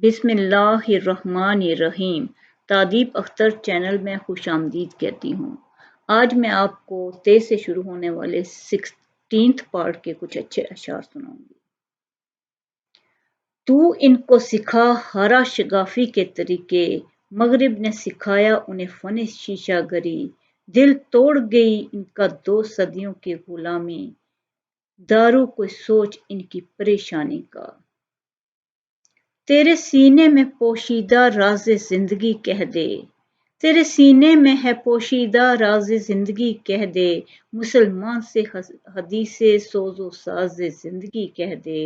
بسم اللہ الرحمن الرحیم۔ تادیب اختر چینل میں خوش آمدید کہتی ہوں۔ آج میں آپ کو 23 سے شروع ہونے والے 16th پارٹ کے کچھ اچھے اشعار سناؤں گی۔ تو ان کو سکھا ہارا شگافی کے طریقے، مغرب نے سکھایا انہیں فن شیشہ گری، دل توڑ گئی ان کا 2 صدیوں کی غلامی، دارو کوئی سوچ ان کی پریشانی کا۔ تیرے سینے میں پوشیدہ راز زندگی کہہ دے، تیرے سینے میں ہے پوشیدہ راز زندگی کہہ دے، مسلمان سے حدیث سوز و ساز زندگی کہہ دے،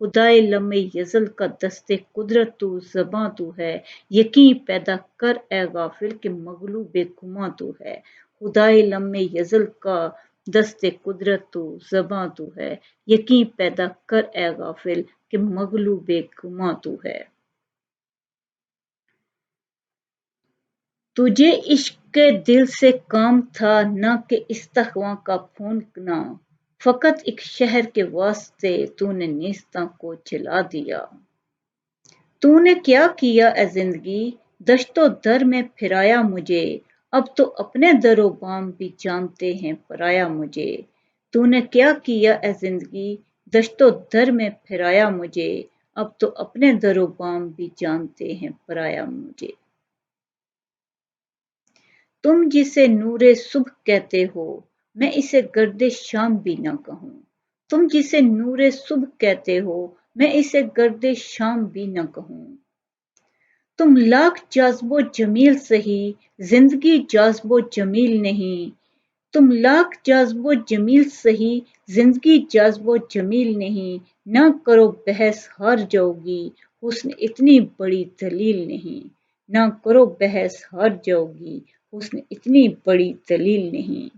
خدائے لمع یزل کا دست قدرت تو، زباں تو ہے، یقین پیدا کر اے غافل کہ مغلوب گماں تو ہے، خدائے لمع یزل کا دست قدرت تو، زباں تو ہے، یقین پیدا کر اے غافل کہ مغلوب گماں تو ہے۔ تجھے عشق دل سے کام تھا نہ کہ استغنا کا پھونکنا، فقط ایک شہر کے واسطے تو نے نیستاں کو جلا دیا۔ تو نے کیا کیا اے زندگی، دشت و در میں پھرایا مجھے، اب تو اپنے در و بام بھی جانتے ہیں پرایا مجھے۔ تو نے کیا کیا اے زندگی، دشت و در میں پھرایا مجھے، اب تو اپنے در و بام بھی جانتے ہیں پرایا مجھے۔ تم جسے نور صبح کہتے ہو، میں اسے گرد شام بھی نہ کہوں، تم جسے نور صبح کہتے ہو، میں اسے گرد شام بھی نہ کہوں۔ تم لاکھ جاذب و جمیل سہی، زندگی جاذب و جمیل نہیں، تم لاکھ جاذب و جمیل سہی، زندگی جاذب و جمیل نہیں، نہ کرو بحث ہار جاؤ گی، حسن اتنی بڑی دلیل نہیں، نہ کرو بحث ہار جاؤ گی، حسن اتنی بڑی دلیل نہیں۔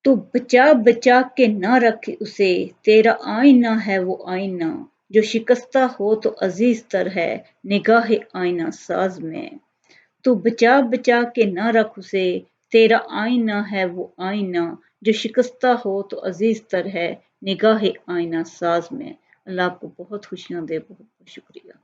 تو بچا بچا کے نہ رکھ اسے، تیرا آئینہ ہے وہ آئینہ، جو شکستہ ہو تو عزیز تر ہے نگاہ آئینہ ساز میں۔ تو بچا بچا کے نہ رکھ اسے، تیرا آئینہ ہے وہ آئینہ، جو شکستہ ہو تو عزیز تر ہے نگاہ آئینہ ساز میں۔ اللہ آپ کو بہت خوشیاں دے، بہت بہت شکریہ۔